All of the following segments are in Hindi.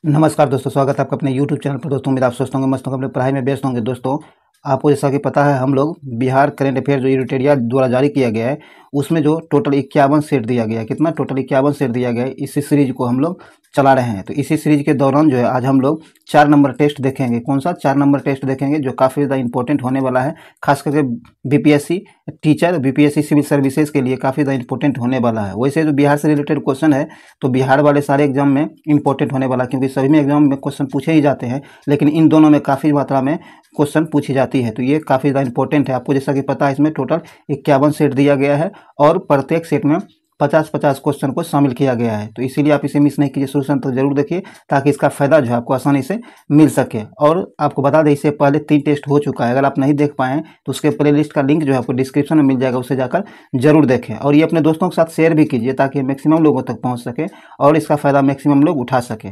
नमस्कार दोस्तों, स्वागत है आपका अपने YouTube चैनल पर। दोस्तों उम्मीद आप स्वस्थ होंगे, मस्त होंगे, अपने पढ़ाई में व्यस्त होंगे। दोस्तों आपको जैसा कि पता है, हम लोग बिहार करंट अफेयर जो एडिटोरियल द्वारा जारी किया गया है, उसमें जो टोटल 51 सेट दिया गया है, कितना टोटल 51 सेट दिया गया है, इसी सीरीज को हम लोग चला रहे हैं। तो इसी सीरीज के दौरान जो है आज हम लोग 4 नंबर टेस्ट देखेंगे। कौन सा 4 नंबर टेस्ट देखेंगे जो काफ़ी ज़्यादा इंपॉर्टेंट होने वाला है, खास करके BPSC teacher, BPSC civil services के लिए काफ़ी ज़्यादा इंपॉर्टेंट होने वाला है। वैसे जो बिहार से रिलेटेड क्वेश्चन है तो बिहार वाले सारे एग्जाम में इंपॉर्टेंट होने वाला है, क्योंकि सभी में एग्जाम में क्वेश्चन पूछे ही जाते हैं, लेकिन इन दोनों में काफ़ी मात्रा में क्वेश्चन पूछी जाती है। तो ये काफ़ी ज़्यादा इंपॉर्टेंट है। आपको जैसा कि पता है, इसमें टोटल 51 सेट दिया गया है और प्रत्येक सेट में 50-50 क्वेश्चन को शामिल किया गया है। तो इसीलिए आप इसे मिस नहीं कीजिए, शुरू से अंत तक जरूर देखिए, ताकि इसका फायदा जो है आपको आसानी से मिल सके। और आपको बता दें, इससे पहले 3 टेस्ट हो चुका है। अगर आप नहीं देख पाए तो उसके प्ले लिस्ट का लिंक जो है आपको डिस्क्रिप्शन में मिल जाएगा, उसे जाकर जरूर देखें। और ये अपने दोस्तों के साथ शेयर भी कीजिए, ताकि मैक्सिमम लोगों तक पहुँच सके और इसका फायदा मैक्सिमम लोग उठा सके।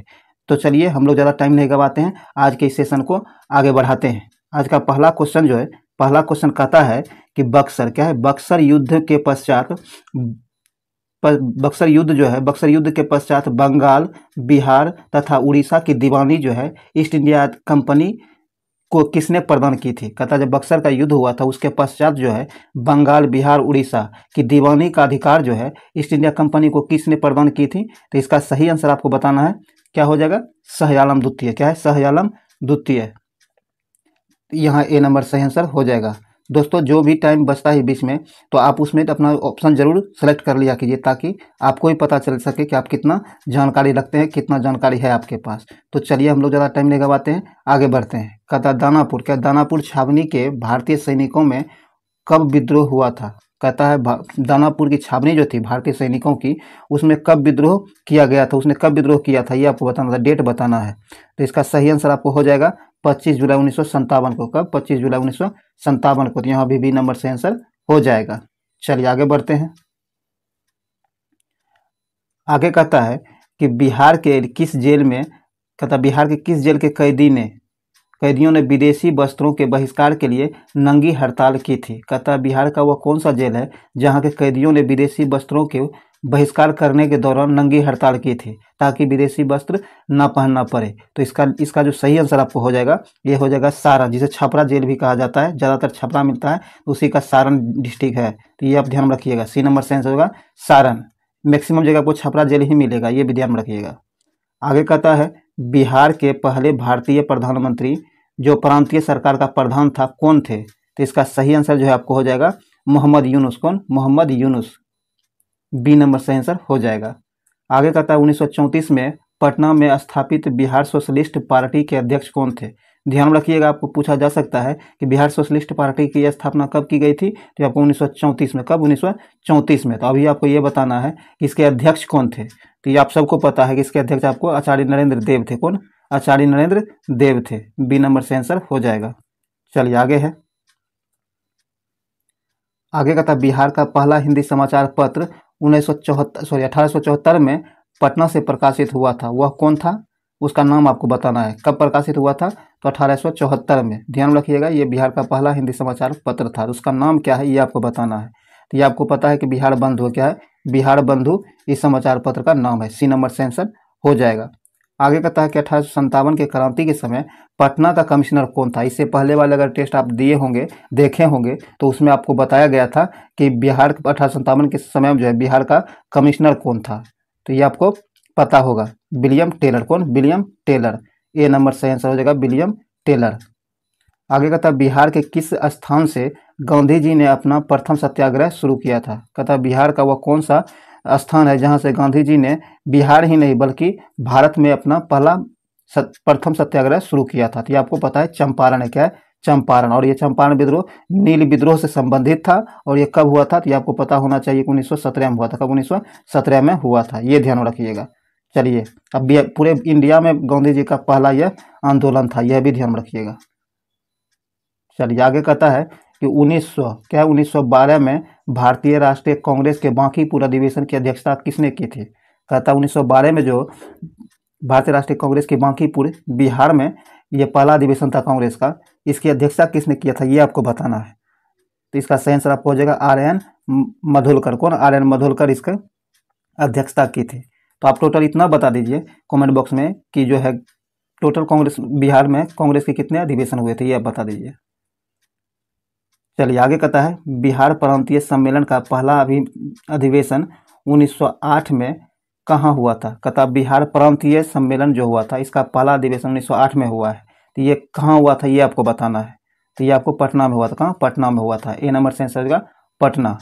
तो चलिए, हम लोग ज़्यादा टाइम नहीं गवाते हैं, आज के इस सेशन को आगे बढ़ाते हैं। आज का पहला क्वेश्चन जो है, पहला क्वेश्चन कहता है कि बक्सर क्या है, बक्सर युद्ध के पश्चात बक्सर युद्ध जो है, बक्सर युद्ध के पश्चात बंगाल, बिहार तथा उड़ीसा की दीवानी जो है ईस्ट इंडिया कंपनी को किसने प्रदान की थी। कहता है जब बक्सर का युद्ध हुआ था उसके पश्चात जो है बंगाल, बिहार, उड़ीसा की दीवानी का अधिकार जो है ईस्ट इंडिया कंपनी को किसने प्रदान की थी। तो इसका सही आंसर आपको बताना है। क्या हो जाएगा? शाहआलम द्वितीय। क्या है? शाहआलम द्वितीय। यहाँ ए नंबर सही आंसर हो जाएगा। दोस्तों जो भी टाइम बचता है बीच में, तो आप उसमें अपना ऑप्शन जरूर सेलेक्ट कर लिया कीजिए, ताकि आपको भी पता चल सके कि आप कितना जानकारी रखते हैं, कितना जानकारी है आपके पास। तो चलिए, हम लोग ज़्यादा टाइम नहीं गवाते हैं, आगे बढ़ते हैं। कहता दानापुर, क्या दानापुर छावनी के भारतीय सैनिकों में कब विद्रोह हुआ था। कहता है दानापुर की छावनी जो थी भारतीय सैनिकों की, उसमें कब विद्रोह किया गया था, उसने कब विद्रोह किया था, ये आपको बताना था, डेट बताना है। तो इसका सही आंसर आपको हो जाएगा 25 जुलाई 1957 को। कब? 25 जुलाई 1957 को। तो यहाँ भी नंबर से आंसर हो जाएगा। चलिए आगे बढ़ते हैं। आगे कहता है कि बिहार के किस जेल में, कहता बिहार के किस जेल के कैदियों ने विदेशी वस्त्रों के बहिष्कार के लिए नंगी हड़ताल की थी। कहता बिहार का वह कौन सा जेल है जहां के कैदियों ने विदेशी वस्त्रों के बहिष्कार करने के दौरान नंगी हड़ताल की थी, ताकि विदेशी वस्त्र न पहनना पड़े। तो इसका जो सही आंसर आपको हो जाएगा, ये हो जाएगा सारण, जिसे छपरा जेल भी कहा जाता है। ज़्यादातर छपरा मिलता है, उसी का सारण डिस्ट्रिक्ट है। तो ये आप ध्यान में रखिएगा, सी नंबर से आंसर होगा सारण। मैक्सिमम जगह आपको छपरा जेल ही मिलेगा, ये भी ध्यान में रखिएगा। आगे कहता है बिहार के पहले भारतीय प्रधानमंत्री जो प्रांतीय सरकार का प्रधान था, कौन थे। तो इसका सही आंसर जो है आपको हो जाएगा मोहम्मद यूनुस। कौन? मोहम्मद यूनुस। बी नंबर सही आंसर हो जाएगा। आगे कहता है 1934 में पटना में स्थापित बिहार सोशलिस्ट पार्टी के अध्यक्ष कौन थे। ध्यान रखिएगा, आपको पूछा जा सकता है कि बिहार सोशलिस्ट पार्टी की स्थापना कब की गई थी। तो आपको 1934 में। कब? 1934 में। तो अभी आपको ये बताना है कि इसके अध्यक्ष कौन थे। तो ये आप सबको पता है कि इसके अध्यक्ष आपको आचार्य नरेंद्र देव थे। कौन? आचार्य नरेंद्र देव थे। बी नंबर से आंसर हो जाएगा। चलिए आगे है। आगे का था बिहार का पहला हिंदी समाचार पत्र 1874 में पटना से प्रकाशित हुआ था, वह कौन था। उसका नाम आपको बताना है। कब प्रकाशित हुआ था? तो 1874 में। ध्यान रखिएगा, ये बिहार का पहला हिंदी समाचार पत्र था। उसका नाम क्या है, ये आपको बताना है। तो ये आपको पता है कि बिहार बंधु क्या है, बिहार बंधु इस समाचार पत्र का नाम है। सी नंबर से आंसर हो जाएगा। आगे कहता है कि 1857 के क्रांति के समय पटना का कमिश्नर कौन था। इससे पहले वाले अगर टेस्ट आप दिए होंगे, देखे होंगे, तो उसमें आपको बताया गया था कि बिहार 1857 के समय जो है बिहार का कमिश्नर कौन था। तो ये आपको पता होगा, विलियम टेलर। कौन? William Taylor. ए नंबर सही आंसर हो जाएगा विलियम टेलर। आगे कहता है बिहार के किस स्थान से गांधी जी ने अपना प्रथम सत्याग्रह शुरू किया था। कहता है बिहार का वह कौन सा स्थान है जहां से गांधी जी ने बिहार ही नहीं बल्कि भारत में अपना पहला प्रथम सत्याग्रह शुरू किया था। तो ये आपको पता है चंपारण है। क्या है? चंपारण। और ये चंपारण विद्रोह नील विद्रोह से संबंधित था। और ये कब हुआ था? तो ये आपको पता होना चाहिए कि 1917 में हुआ था। कब? 1917 में हुआ था, ये ध्यान रखिएगा। चलिए, अब पूरे इंडिया में गांधी जी का पहला यह आंदोलन था, यह भी ध्यान रखिएगा। चलिए आगे कहता है कि 1912 में भारतीय राष्ट्रीय कांग्रेस के बांकीपुर अधिवेशन की अध्यक्षता किसने की थी। कहता 1912 में जो भारतीय राष्ट्रीय कांग्रेस की बांकीपुर बिहार में ये पहला अधिवेशन था कांग्रेस का, इसकी अध्यक्षता किसने किया था, ये आपको बताना है। तो इसका सही आंसर आपको हो जाएगा आर एन मधुलकर। कौन? आर एन मधुलकर इसका अध्यक्षता की थी। तो आप टोटल इतना बता दीजिए कमेंट बॉक्स में कि जो है टोटल कांग्रेस बिहार में कांग्रेस के कितने अधिवेशन हुए थे, ये आप बता दीजिए। चलिए आगे कहता है बिहार प्रांतीय सम्मेलन का पहला अधिवेशन 1908 में कहाँ हुआ था। कहता बिहार प्रांतीय सम्मेलन जो हुआ था इसका पहला अधिवेशन 1908 में हुआ है। तो ये कहाँ हुआ था ये आपको बताना है। तो ये आपको पटना में हुआ था। कहाँ? पटना में हुआ था। ए नंबर से आंसर होगा पटना।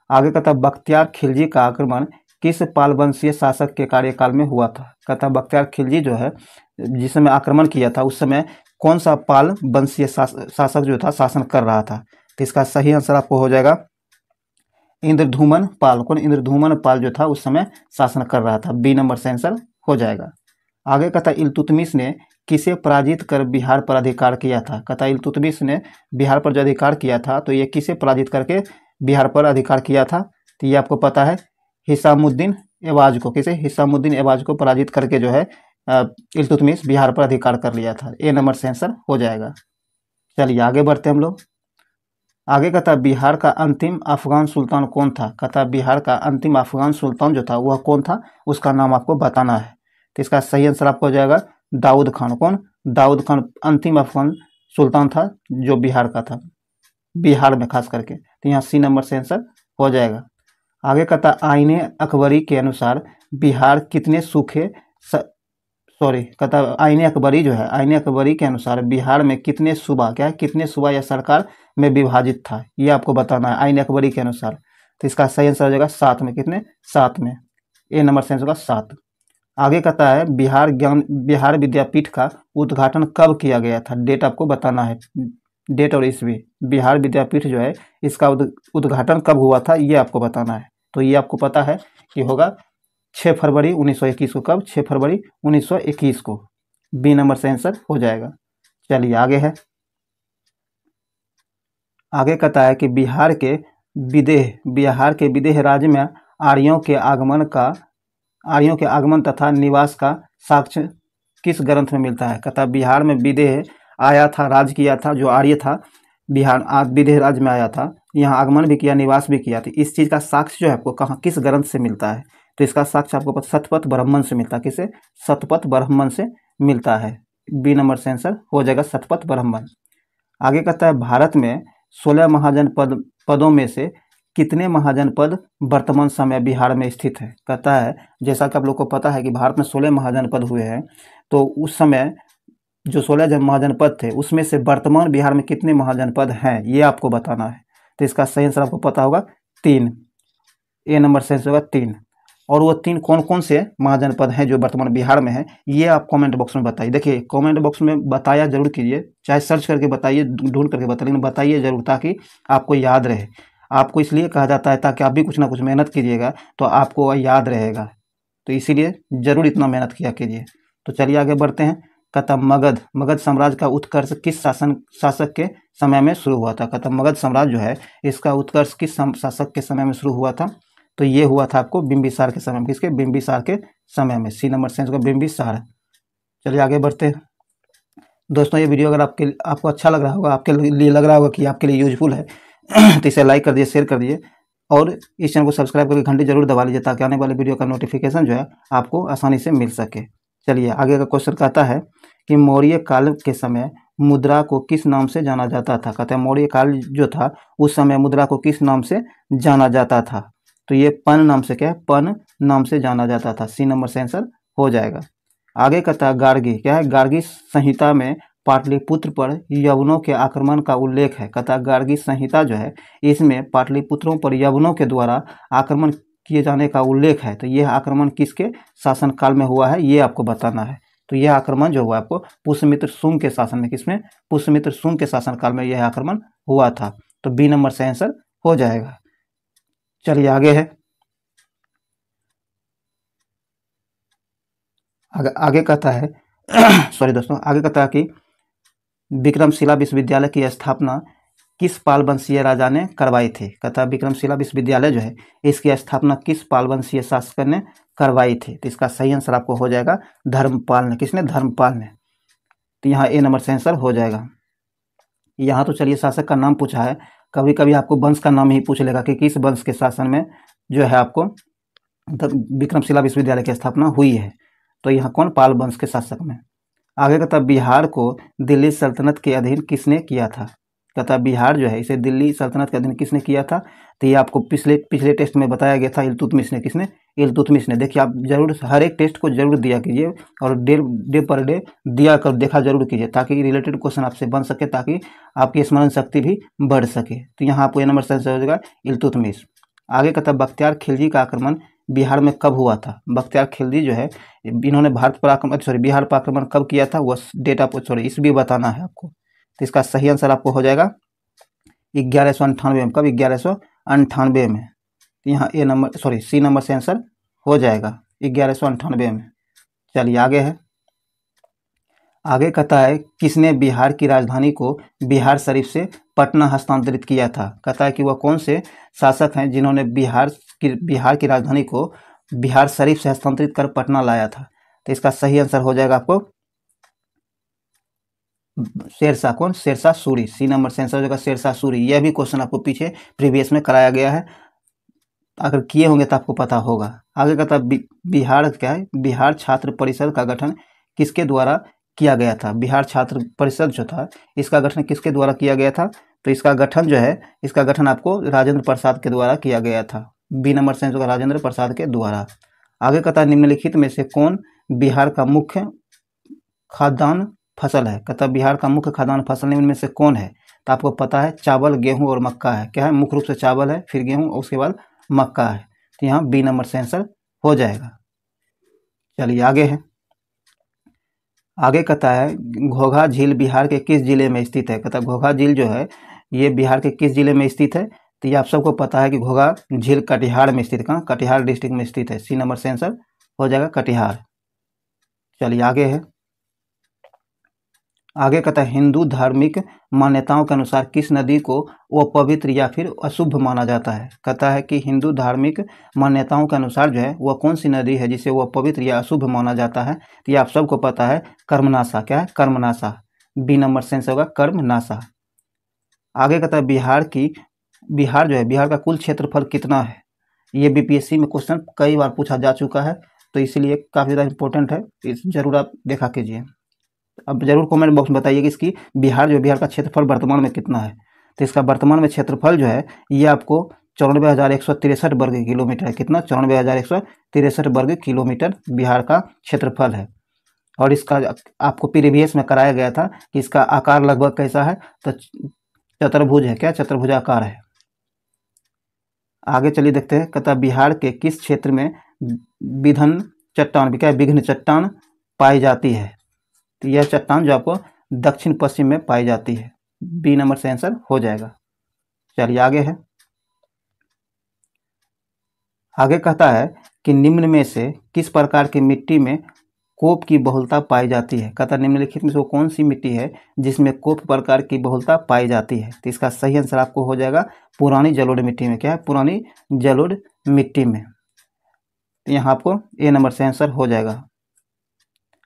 आगे कहता बख्तियार खिलजी का आक्रमण किस पाल वंशीय शासक के कार्यकाल में हुआ था। कहता बख्तियार खिलजी जो है जिस समय आक्रमण किया था उस समय कौन सा पाल वंशीय शासक जो था शासन कर रहा था। तो इसका सही आंसर आपको हो जाएगा इंद्रधूमन पाल। कौन? इंद्रधूमन पाल जो था उस समय शासन कर रहा था। बी नंबर से आंसर हो जाएगा। आगे कहता इल्तुतमिश ने किसे पराजित कर बिहार पर अधिकार किया था। कहता इल्तुतमिश ने बिहार पर जो अधिकार किया था तो ये किसे पराजित करके बिहार पर अधिकार किया था। तो ये आपको पता है हिसामुद्दीन ऐवाज को। किसे? हिसामुद्दीन ऐवाज को पराजित करके जो है इल्तुतमिश बिहार पर अधिकार कर लिया था। ए नंबर से आंसर हो जाएगा। चलिए आगे बढ़ते हम लोग। आगे कहता बिहार का अंतिम अफगान सुल्तान कौन था। कहता बिहार का अंतिम अफगान सुल्तान जो था वह कौन था, उसका नाम आपको बताना है। तो इसका सही आंसर आपको हो जाएगा दाऊद खान। कौन? दाऊद खान अंतिम अफगान सुल्तान था जो बिहार का था, बिहार में खास करके। तो यहाँ सी नंबर से आंसर हो जाएगा। आगे कहता आईने अकबरी के अनुसार बिहार कितने सूखे कहता आईने अकबरी जो है, आईने अकबरी के अनुसार बिहार में कितने सूबा, क्या है, कितने सूबा या सरकार में विभाजित था, ये आपको बताना है आईने अकबरी के अनुसार। तो इसका सही आंसर हो जाएगा 7 में। कितने? 7 में। ए नंबर से आंसर होगा 7। आगे कहता है बिहार विद्यापीठ का उद्घाटन कब किया गया था। डेट आपको बताना है, डेट और ईस्वी। बिहार विद्यापीठ जो है इसका उद्घाटन कब हुआ था ये आपको बताना है। तो ये आपको पता है कि होगा 6 फरवरी 1921 को। कब? 6 फरवरी 1921 को। बी नंबर से आंसर हो जाएगा। चलिए आगे है। आगे कहता है कि बिहार के विदेह राज्य में आर्यों के आगमन तथा निवास का साक्ष्य किस ग्रंथ में मिलता है। कहता बिहार में विदेह आया था, राज किया था, जो आर्य था बिहार विदेह राज्य में आया था, यहाँ आगमन भी किया, निवास भी किया था। इस चीज़ का साक्ष्य जो है आपको कहाँ, किस ग्रंथ से मिलता है। तो इसका साक्ष्य आपको शतपथ ब्राह्मण से मिलता है। किसे? शतपथ ब्राह्मण से मिलता है। बी नंबर से आंसर हो जाएगा शतपथ ब्राह्मण। आगे कहता है भारत में 16 महाजनपद पदों में से कितने महाजनपद वर्तमान समय बिहार में स्थित है। कहता है जैसा कि आप लोग को पता है कि भारत में 16 महाजनपद हुए हैं, तो उस समय जो 16 महाजनपद थे उसमें से वर्तमान बिहार में कितने महाजनपद हैं ये आपको बताना है। तो इसका सही आंसर आपको पता होगा 3। ए नंबर से आंसर होगा 3। और वो 3 कौन कौन से महाजनपद हैं जो वर्तमान बिहार में है ये आप कमेंट बॉक्स में बताइए। देखिए कमेंट बॉक्स में बताया जरूर कीजिए, चाहे सर्च करके बताइए, ढूंढ करके बताइए, लेकिन बताइए जरूर ताकि आपको याद रहे। आपको इसलिए कहा जाता है ताकि आप भी कुछ ना कुछ मेहनत कीजिएगा तो आपको याद रहेगा, तो इसीलिए जरूर इतना मेहनत किया कीजिए। तो चलिए आगे बढ़ते हैं। कहता मगध साम्राज्य का उत्कर्ष किस शासक के समय में शुरू हुआ था। कहता मगध साम्राज्य जो है इसका उत्कर्ष किस शासक के समय में शुरू हुआ था। तो ये हुआ था आपको बिंबिसार के समय में। किसके? बिंबिसार के समय में। सी नंबर से आंसर बिंबिसार। चलिए आगे बढ़ते हैं। दोस्तों ये वीडियो अगर आपको अच्छा लग रहा होगा, आपके लिए लग रहा होगा कि आपके लिए यूजफुल है तो इसे लाइक कर दिए, शेयर कर दिए और इस चैनल को सब्सक्राइब करके घंटी जरूर दबा लीजिए ताकि आने वाले वीडियो का नोटिफिकेशन जो है आपको आसानी से मिल सके। चलिए आगे का क्वेश्चन कहता है कि मौर्य काल के समय मुद्रा को किस नाम से जाना जाता था। कहते हैं मौर्य काल जो था उस समय मुद्रा को किस नाम से जाना जाता था। तो ये पन नाम से, क्या है, पन नाम से जाना जाता था। सी नंबर से आंसर हो जाएगा। आगे कहता है गार्गी, क्या है, गार्गी संहिता में पाटलिपुत्र पर यवनों के आक्रमण का उल्लेख है। कहता है गार्गी संहिता जो है इसमें पाटलिपुत्रों पर यवनों के द्वारा आक्रमण किए जाने का उल्लेख है। तो यह आक्रमण किसके शासनकाल में हुआ है ये आपको बताना है। तो यह आक्रमण जो हुआ आपको पुष्यमित्र शुंग के शासन में, किसमें, पुष्यमित्र शुंग के शासनकाल में यह आक्रमण हुआ था। तो बी नंबर से आंसर हो जाएगा। चलिए आगे है। आगे कहता है सॉरी दोस्तों, आगे कहता है कि विक्रमशिला विश्वविद्यालय की स्थापना किस पाल वंशीय राजा ने करवाई थी। कहता है विक्रमशिला विश्वविद्यालय जो है इसकी स्थापना किस पाल वंशीय शासक ने करवाई थी। तो इसका सही आंसर आपको हो जाएगा धर्मपाल ने। किसने? धर्मपाल ने। तो यहाँ ए नंबर से आंसर हो जाएगा। यहाँ तो चलिए शासक का नाम पूछा है, कभी कभी आपको वंश का नाम ही पूछ लेगा कि किस वंश के शासन में जो है आपको विक्रमशिला विश्वविद्यालय की स्थापना हुई है। तो यहाँ कौन, पाल वंश के शासक में। आगे कहता बिहार को दिल्ली सल्तनत के अधीन किसने किया था। कहता बिहार जो है इसे दिल्ली सल्तनत के अधीन किसने किया था। तो ये आपको पिछले टेस्ट में बताया गया था, इल्तुतमिश ने। किसने, इल्तुतमिश ने। देखिए आप जरूर हर एक टेस्ट को जरूर दिया कीजिए और डे पर डे दिया कर देखा जरूर कीजिए, ताकि रिलेटेड क्वेश्चन आपसे बन सके, ताकि आपकी स्मरण शक्ति भी बढ़ सके। तो यहाँ आपको ये नंबर सेंस हो जाएगा इल्तुतमिश। आगे कहता बख्तियार खिलजी का आक्रमण बिहार में कब हुआ था। बख्तियार खिलजी जो है इन्होंने बिहार पर आक्रमण कब किया था, वह डेट आपको ईस्वी बताना है आपको। तो इसका सही आंसर आपको हो जाएगा 1198 में। कब, 1198 में। तो यहाँ सी नंबर से आंसर हो जाएगा 1198 में। चलिए आगे है। आगे कहता है किसने बिहार की राजधानी को बिहार शरीफ से पटना हस्तांतरित किया था। कहता है कि वह कौन से शासक हैं जिन्होंने बिहार की राजधानी को बिहार शरीफ से हस्तांतरित कर पटना लाया था। तो इसका सही आंसर हो जाएगा आपको शेरशाह। कौन, शेरशाह सूरी। सी नंबर से आंसर हो जाएगा शेरशाह सूरी। यह भी क्वेश्चन आपको पीछे प्रीवियस में कराया गया है, अगर किए होंगे तो आपको पता होगा। आगे कहता बिहार क्या है, बिहार छात्र परिषद का गठन किसके द्वारा किया गया था। बिहार छात्र परिषद जो था इसका गठन किसके द्वारा किया गया था। तो इसका गठन जो है, इसका गठन आपको राजेंद्र प्रसाद के द्वारा किया गया था। बी नंबर से होगा राजेंद्र प्रसाद के द्वारा। आगे कहता है निम्नलिखित में से कौन बिहार का मुख्य खाद्यान्न फसल है। कहता बिहार का मुख्य खाद्यान्न फसल निम्न में से कौन है। तो आपको पता है चावल, गेहूं और मक्का है। क्या है, मुख्य रूप से चावल है, फिर गेहूं और उसके बाद मक्का है। तो यहाँ बी नंबर से आंसर हो जाएगा। चलिए आगे है। आगे कहता है घोघा झील बिहार के किस जिले में स्थित है। कहता घोघा झील जो है ये बिहार के किस जिले में स्थित है। तो ये आप सबको पता है कि घोघा झील कटिहार में स्थित, कहाँ, कटिहार डिस्ट्रिक्ट में स्थित है। सी नंबर से आंसर हो जाएगा कटिहार। चलिए आगे है। आगे कहता है हिंदू धार्मिक मान्यताओं के अनुसार किस नदी को अपवित्र या फिर अशुभ माना जाता है। कहता है कि हिंदू धार्मिक मान्यताओं के अनुसार जो है वह कौन सी नदी है जिसे वह पवित्र या अशुभ माना जाता है। तो ये आप सबको पता है कर्मनाशा। क्या है, कर्मनाशा। बी नंबर से आंसर होगा कर्मनाशा। आगे कहता है बिहार जो है, बिहार का कुल क्षेत्रफल कितना है। ये बीपीएससी में क्वेश्चन कई बार पूछा जा चुका है, तो इसलिए काफ़ी ज़्यादा इंपॉर्टेंट है, जरूर आप देखा कीजिए। अब जरूर कमेंट बॉक्स में बताइए कि इसकी बिहार का क्षेत्रफल वर्तमान में कितना है। तो इसका वर्तमान में क्षेत्रफल जो है ये आपको 94,163 वर्ग किलोमीटर है। कितना, 94,163 वर्ग किलोमीटर बिहार का क्षेत्रफल है। और इसका आपको प्रीवियस में कराया गया था कि इसका आकार लगभग कैसा है, तो चतुर्भुज है। क्या, चतुर्भुजाकार है। आगे चलिए देखते हैं। कहता बिहार के किस क्षेत्र में विघ्न चट्टान पाई जाती है। तो यह चट्टान जो आपको दक्षिण पश्चिम में पाई जाती है। बी नंबर से आंसर हो जाएगा। चलिए आगे है। आगे कहता है कि निम्न में से किस प्रकार की मिट्टी में कोप की बहुलता पाई जाती है। कहता निम्नलिखित में से वो कौन सी मिट्टी है जिसमें कोप प्रकार की बहुलता पाई जाती है। तो इसका सही आंसर आपको हो जाएगा पुरानी जलोढ़ मिट्टी में। क्या है, पुरानी जलोढ़ मिट्टी में। तो यहाँ आपको ए नंबर से आंसर हो जाएगा।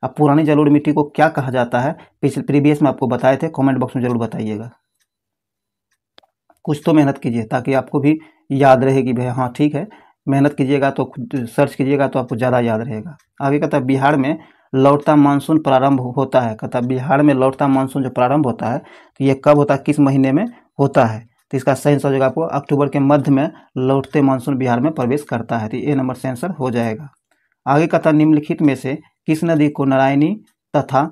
अब पुरानी जलोढ़ मिट्टी को क्या कहा जाता है, प्रीवियस में आपको बताए थे, कमेंट बॉक्स में जरूर बताइएगा। कुछ तो मेहनत कीजिए ताकि आपको भी याद रहे कि भाई हाँ ठीक है, मेहनत कीजिएगा तो सर्च कीजिएगा तो आपको ज़्यादा याद रहेगा। आगे कहता है बिहार में लौटता मानसून प्रारंभ होता है। कहता बिहार में लौटता मानसून जो प्रारंभ होता है तो ये कब होता है, किस महीने में होता है। तो इसका सही आंसर हो जाएगा आपको अक्टूबर के मध्य में लौटते मानसून बिहार में प्रवेश करता है। तो ए नंबर से आंसर हो जाएगा। आगे कहता निम्नलिखित में से किस नदी को नारायणी तथा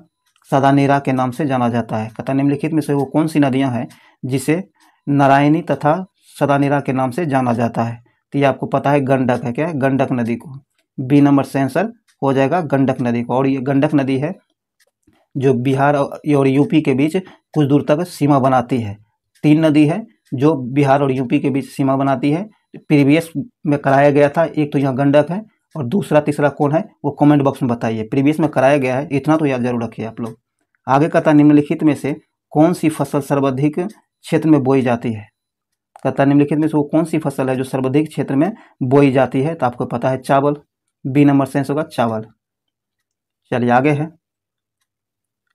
सदानीरा के नाम से जाना जाता है। कहता निम्नलिखित में से वो कौन सी नदियां हैं जिसे नारायणी तथा सदानीरा के नाम से जाना जाता है। तो ये आपको पता है गंडक है। क्या है, गंडक नदी को। बी नंबर से आंसर हो जाएगा गंडक नदी को। और ये गंडक नदी है जो बिहार और यूपी के बीच कुछ दूर तक सीमा बनाती है। 3 नदी है जो बिहार और यूपी के बीच सीमा बनाती है। प्रीवियस में कराया गया था, एक तो यहाँ गंडक है और दूसरा तीसरा कौन है वो कमेंट बॉक्स में बताइए। प्रीवियस में कराया गया है, इतना तो याद जरूर रखिए आप लोग। आगे कहता निम्नलिखित में से कौन सी फसल सर्वाधिक क्षेत्र में बोई जाती है। कहता निम्नलिखित में से वो कौन सी फसल है जो सर्वाधिक क्षेत्र में बोई जाती है। तो आपको पता है चावल। बी नंबर से होगा चावल। चलिए आगे है।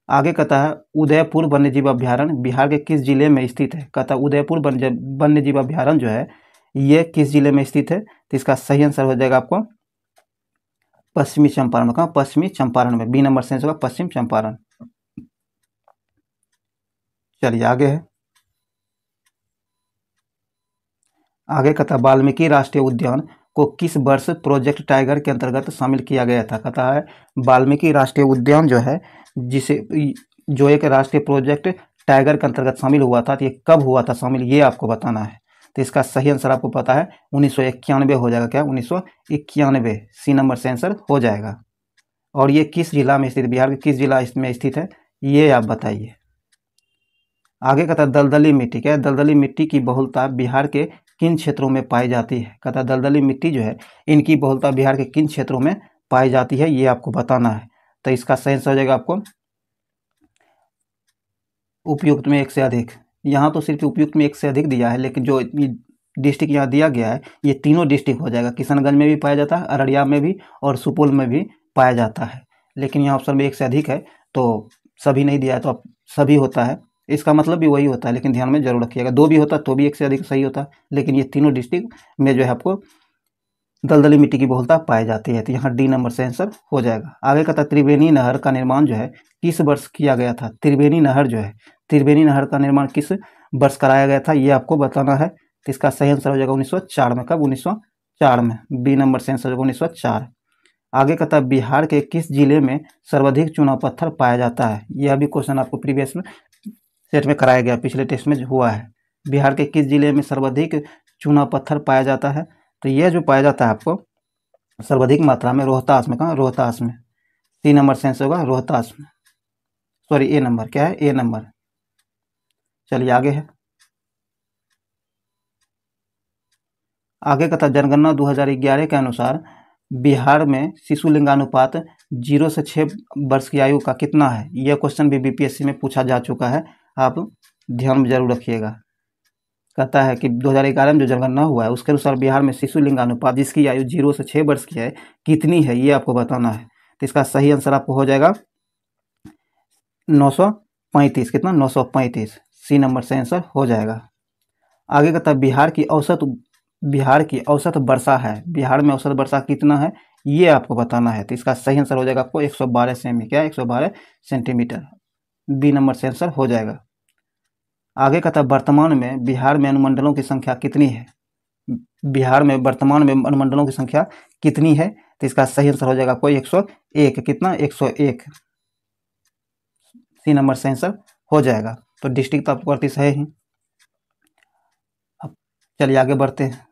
आगे कहता है उदयपुर वन्यजीव अभ्यारण्य बिहार के किस जिले में स्थित है। कहता उदयपुर वन्यजीव अभ्यारण्य जो है ये किस जिले में स्थित है। तो इसका सही आंसर हो जाएगा आपको पश्चिमी चंपारण में, कहाँ? पश्चिमी चंपारण में। बी नंबर सेंस होगा पश्चिम चंपारण। चलिए आगे है, आगे कहता है वाल्मीकि राष्ट्रीय उद्यान को किस वर्ष प्रोजेक्ट टाइगर के अंतर्गत शामिल किया गया था? कहता है वाल्मीकि राष्ट्रीय उद्यान जो है, जिसे जो एक राष्ट्रीय प्रोजेक्ट टाइगर के अंतर्गत शामिल हुआ था, तो ये कब हुआ था शामिल, ये आपको बताना है। तो इसका सही आंसर आपको पता है 1991 हो जाएगा। क्या? 1991, सी नंबर से आंसर हो जाएगा। और ये किस जिला में स्थित, बिहार के किस जिला में स्थित है, ये आप बताइए। आगे कहता है दलदली मिट्टी, क्या है? दलदली मिट्टी की बहुलता बिहार के किन क्षेत्रों में पाई जाती है? कहता है दलदली मिट्टी जो है, इनकी बहुलता बिहार के किन क्षेत्रों में पाई जाती है, ये आपको बताना है। तो इसका सही आंसर हो जाएगा आपको उपयुक्त में एक से अधिक। यहाँ तो सिर्फ उपयुक्त में एक से अधिक दिया है, लेकिन जो डिस्ट्रिक्ट यहाँ दिया गया है, ये तीनों डिस्ट्रिक्ट हो जाएगा। किशनगंज में भी पाया जाता है, अररिया में भी, और सुपौल में भी पाया जाता है। लेकिन यहाँ ऑप्शन में एक से अधिक है, तो सभी नहीं दिया है, तो अब सभी होता है, इसका मतलब भी वही होता है, लेकिन ध्यान में जरूर रखिएगा। दो भी होता तो भी एक से अधिक सही होता, लेकिन ये तीनों डिस्ट्रिक्ट में जो है आपको दलदली मिट्टी की बहुलता पाई जाती है। तो यहाँ डी नंबर से आंसर हो जाएगा। आगे कहता है त्रिवेणी नहर का निर्माण जो है किस वर्ष किया गया था? त्रिवेणी नहर जो है, त्रिवेणी नहर का निर्माण किस वर्ष कराया गया था, ये आपको बताना है। तो इसका सही आंसर हो जाएगा 1904 में। कब? 1904 में। बी नंबर से आंसर होगा 1904। आगे कहता है बिहार के किस जिले में सर्वाधिक चूना पत्थर पाया जाता है? यह भी क्वेश्चन आपको प्रीवियस में सेट में कराया गया, पिछले टेस्ट में हुआ है। बिहार के किस जिले में सर्वाधिक चूना पत्थर पाया जाता है? तो यह जो पाया जाता है आपको सर्वाधिक मात्रा में रोहतास में। कहाँ? रोहतास में। सी नंबर से आंसर होगा रोहतास में, सॉरी ए नंबर, क्या है? ए नंबर। चलिए आगे है, आगे कहता जनगणना 2011 के अनुसार बिहार में शिशु लिंगानुपात 0 से 6 वर्ष की आयु का कितना है? यह क्वेश्चन भी बीपीएससी में पूछा जा चुका है, आप ध्यान में जरूर रखिएगा। कहता है कि 2011 में जो जनगणना हुआ है, उसके अनुसार बिहार में शिशु लिंगानुपात जिसकी आयु 0 से 6 वर्ष की है, कितनी है, ये आपको बताना है। तो इसका सही आंसर आपको हो जाएगा 935। कितना? 935, सी नंबर से आंसर हो जाएगा। आगे कहता है बिहार की औसत वर्षा है, बिहार में औसत वर्षा कितना है, ये आपको बताना है। तो इसका सही आंसर हो जाएगा आपको 112 सेमी, क्या? 112 सेंटीमीटर, बी नंबर से आंसर हो जाएगा। आगे कहता है वर्तमान में बिहार में अनुमंडलों की संख्या कितनी है? बिहार में वर्तमान में अनुमंडलों की संख्या कितनी है? तो इसका सही आंसर हो जाएगा आपको 101। कितना? 101, सी नंबर से आंसर हो जाएगा। तो डिस्ट्रिक्ट तो आपको 38 है ही। अब चलिए आगे बढ़ते हैं।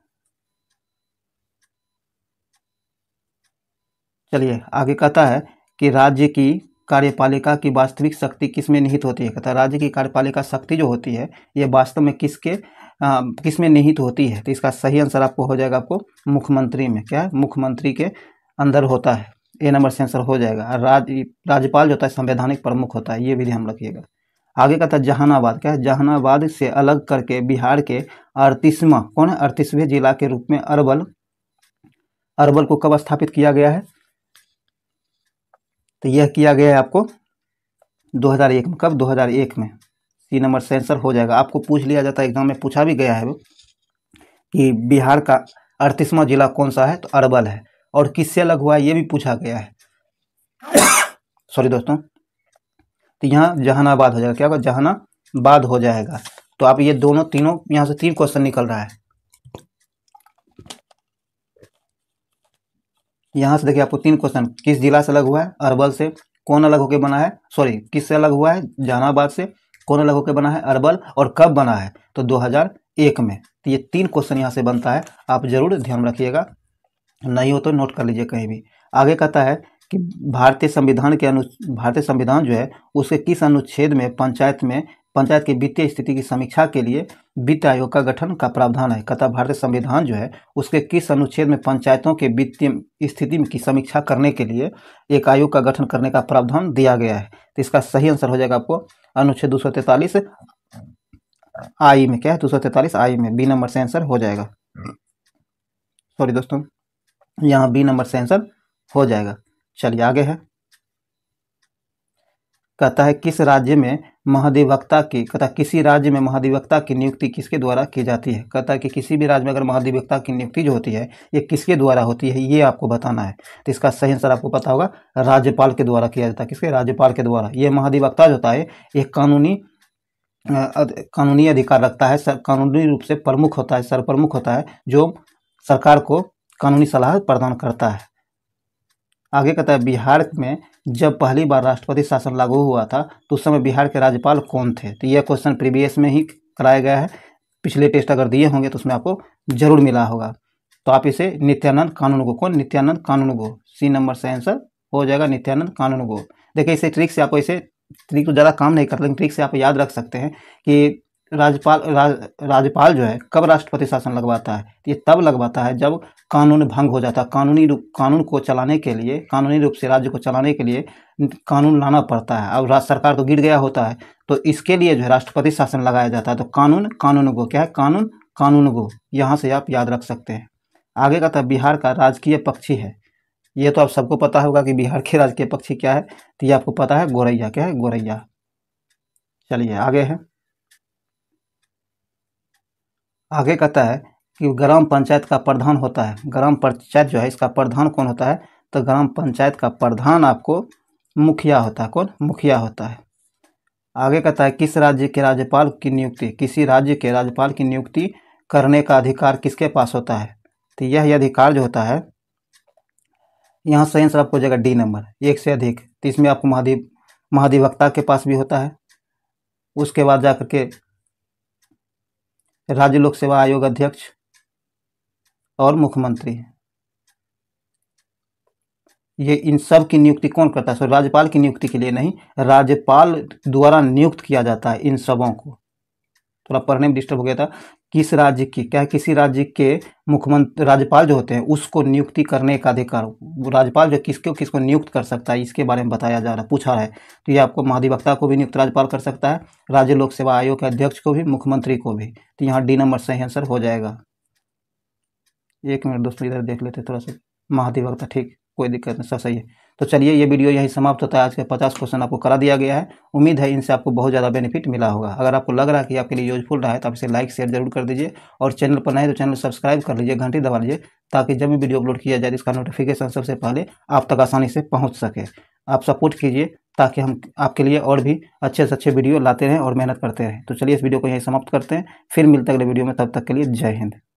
चलिए आगे कहता है कि राज्य की कार्यपालिका की वास्तविक शक्ति किसमें निहित होती है? कहता है राज्य की कार्यपालिका शक्ति जो होती है, ये वास्तव में किसमें निहित होती है? तो इसका सही आंसर आपको हो जाएगा आपको मुख्यमंत्री में। क्या है? मुख्यमंत्री के अंदर होता है, ए नंबर से आंसर हो जाएगा। राज्यपाल जो होता है संवैधानिक प्रमुख होता है, ये भी ध्यान रखिएगा। आगे कहता है जहानाबाद, क्या है? जहानाबाद से अलग करके बिहार के 38वां, कौन है? 38वें जिला के रूप में अरवल को कब स्थापित किया गया है? तो यह किया गया है आपको 2001 में। कब? 2001 में, सी नंबर से आंसर हो जाएगा। आपको पूछ लिया जाता है, एग्जाम में पूछा भी गया है कि बिहार का 38वां जिला कौन सा है? तो अरवल है। और किससे अलग हुआ है, ये भी पूछा गया है। सॉरी दोस्तों, तो यहाँ जहानाबाद हो जाएगा। क्या होगा? जहानाबाद हो जाएगा। तो आप ये तीनों यहाँ से 3 क्वेश्चन निकल रहा है। यहाँ से देखिए आपको 3 क्वेश्चन, किस जिला से अलग हुआ है? अरवल से। कौन अलग होकर बना है? सॉरी, किससे अलग हुआ है? जहानाबाद से। कौन अलग होकर बना है? अरवल। और कब बना है? तो 2001 में। तो ये 3 क्वेश्चन यहाँ से बनता है, आप जरूर ध्यान रखिएगा, नहीं हो तो नोट कर लीजिए कहीं भी। आगे कहता है कि भारतीय संविधान जो है, उसके किस अनुच्छेद में पंचायत की वित्तीय स्थिति की समीक्षा के लिए वित्त आयोग का गठन का प्रावधान है? कहता भारतीय संविधान जो है, उसके किस अनुच्छेद में पंचायतों के वित्तीय स्थिति की समीक्षा करने के लिए एक आयोग का गठन करने का प्रावधान दिया गया है? तो इसका सही आंसर हो जाएगा आपको अनुच्छेद 243 आई में। क्या है? 243 आई में, बी नंबर से आंसर हो जाएगा। सॉरी दोस्तों, यहाँ बी नंबर से आंसर हो जाएगा। चलिए आगे है, कहता है किस राज्य में महाधिवक्ता की, कहता है किसी राज्य में महाधिवक्ता की नियुक्ति किसके द्वारा की जाती है। कहता है कि किसी भी राज्य में अगर महाधिवक्ता की नियुक्ति जो होती है ये किसके द्वारा होती है, ये आपको बताना है। तो इसका सही आंसर आपको पता होगा, राज्यपाल के द्वारा किया जाता है। किसके? राज्यपाल के द्वारा। ये महाधिवक्ता जो होता है एक कानूनी अधिकार रखता है, कानूनी रूप से प्रमुख होता है, सरप्रमुख होता है, जो सरकार को कानूनी सलाह प्रदान करता है। आगे कहता है बिहार में जब पहली बार राष्ट्रपति शासन लागू हुआ था तो उस समय बिहार के राज्यपाल कौन थे। तो यह क्वेश्चन प्रीवियस में ही कराया गया है, पिछले टेस्ट अगर दिए होंगे तो उसमें आपको जरूर मिला होगा। तो आप इसे नित्यानंद कानूनगो, कौन? नित्यानंद कानूनगो, सी नंबर से आंसर हो जाएगा नित्यानंद कानूनगो। देखिए इसे ट्रिक से आपको, इसे ट्रिक तो ज़्यादा काम नहीं करते लेकिन ट्रिक से आप याद रख सकते हैं कि राज्यपाल जो है कब राष्ट्रपति शासन लगवाता है। ये तब लगवाता है जब कानून भंग हो जाता है, कानून को चलाने के लिए, कानूनी रूप से राज्य को चलाने के लिए कानून लाना पड़ता है और राज्य सरकार तो गिर गया होता है, तो इसके लिए जो है राष्ट्रपति शासन लगाया जाता है। तो कानूनगो क्या है? कानूनगो, यहाँ से आप याद रख सकते हैं। आगे का था बिहार का राजकीय पक्षी है। ये तो आप सबको पता होगा कि बिहार के राजकीय पक्षी क्या है, तो ये आपको पता है गोरैया। क्या है? गोरैया। चलिए आगे है। आगे कहता है कि ग्राम पंचायत का प्रधान होता है। ग्राम पंचायत जो है इसका प्रधान कौन होता है? तो ग्राम पंचायत का प्रधान आपको मुखिया होता है। कौन? मुखिया होता है। आगे कहता है किस राज्य के राज्यपाल की नियुक्ति, किसी राज्य के राज्यपाल की नियुक्ति करने का अधिकार किसके पास होता है। तो यह अधिकार जो होता है, यहाँ सही आंसर आपको हो जाएगा डी नंबर, एक से अधिक। तो इसमें आपको महाधिवक्ता के पास भी होता है, उसके बाद जाकर के राज्य लोक सेवा आयोग अध्यक्ष और मुख्यमंत्री। ये इन सब की नियुक्ति कौन करता है? सो राज्यपाल की नियुक्ति के लिए नहीं, राज्यपाल द्वारा नियुक्त किया जाता है इन सबों को। थोड़ा पढ़ने में डिस्टर्ब हो गया था। किस राज्य की, क्या है? किसी राज्य के मुख्यमंत्री, राज्यपाल जो होते हैं उसको नियुक्ति करने का अधिकार, राज्यपाल जो किसको नियुक्त कर सकता है इसके बारे में बताया जा रहा, पूछा है। तो ये आपको महाधिवक्ता को भी नियुक्त राज्यपाल कर सकता है, राज्य लोक सेवा आयोग के अध्यक्ष को भी, मुख्यमंत्री को भी। तो यहाँ डी नंबर सही आंसर हो जाएगा। एक मिनट दोस्तों, इधर देख लेते थोड़ा सा। महाधिवक्ता, ठीक, कोई दिक्कत नहीं, सब सही है। तो चलिए ये वीडियो यहीं समाप्त होता है। आज के 50 क्वेश्चन आपको करा दिया गया है। उम्मीद है इनसे आपको बहुत ज़्यादा बेनिफिट मिला होगा। अगर आपको लग रहा है कि आपके लिए यूजफुल रहा है तो आप इसे लाइक शेयर जरूर कर दीजिए, और चैनल पर नए तो चैनल सब्सक्राइब कर लीजिए, घंटी दबा लीजिए, ताकि जब भी वीडियो अपलोड किया जाए इसका नोटिफिकेशन सबसे पहले आप तक आसानी से पहुँच सके। आप सपोर्ट कीजिए ताकि हम आपके लिए और भी अच्छे से अच्छे वीडियो लाते रहें और मेहनत करते रहें। तो चलिए इस वीडियो को यहीं समाप्त करते हैं, फिर मिलते हैं अगले वीडियो में। तब तक के लिए जय हिंद।